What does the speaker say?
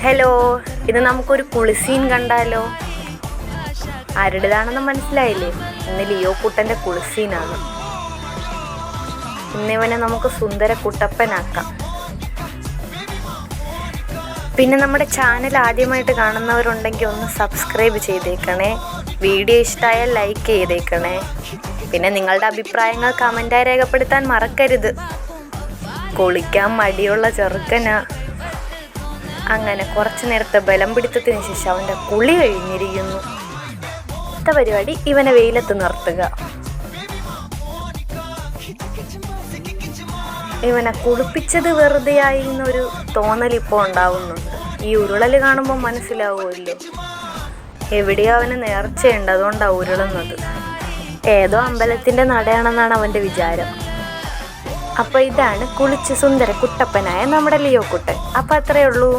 Hello, ഇത് നമുക്കൊരു കുളിസീൻ കണ്ടാലോ? ആരുടേതാണെന്ന് മനസ്സിലായില്ലേ? ഇന്ന് ലിയോ കുട്ടൻ്റെ കുളിസീനാണ്. ഇന്നിവനെ നമുക്ക് സുന്ദര കുട്ടപ്പനാക്കാം. പിന്നെ നമ്മുടെ ചാനൽ ആദ്യമായിട്ട് കാണുന്നവരുണ്ടെങ്കിൽ ഒന്ന് സബ്സ്ക്രൈബ് ചെയ്തേക്കണേ. വീഡിയോ ഇഷ്ടമായാൽ ലൈക്ക് ചെയ്തേക്കണേ. പിന്നെ നിങ്ങളുടെ അഭിപ്രായങ്ങൾ കമൻറ്റായി രേഖപ്പെടുത്താൻ മറക്കരുത്. കുളിക്കാൻ മടിയുള്ള ചെറുക്കനാ. അങ്ങനെ കുറച്ച് നേരത്തെ ബലം പിടുത്തത്തിന് ശേഷം അവൻ്റെ കുളി കഴിഞ്ഞിരിക്കുന്നു. അടുത്ത പരിപാടി ഇവനെ വെയിലത്ത് നിർത്തുക. ഇവനെ കുളിപ്പിച്ചത് വെറുതെയായി എന്നൊരു തോന്നലിപ്പോൾ ഉണ്ടാവുന്നുണ്ട്. ഈ ഉരുളൽ കാണുമ്പോൾ മനസ്സിലാവുമല്ലോ, എവിടെയോ അവന് നേർച്ചയുണ്ട്, അതുകൊണ്ടാണ് ഉരുളുന്നത്. ഏതോ അമ്പലത്തിൻ്റെ നടയാണെന്നാണ് അവൻ്റെ വിചാരം. അപ്പോൾ ഇതാണ് കുളിച്ച് സുന്ദര കുട്ടപ്പനായ നമ്മുടെ ലിയോ കുട്ടൻ. അപ്പോൾ അത്രയേ ഉള്ളൂ.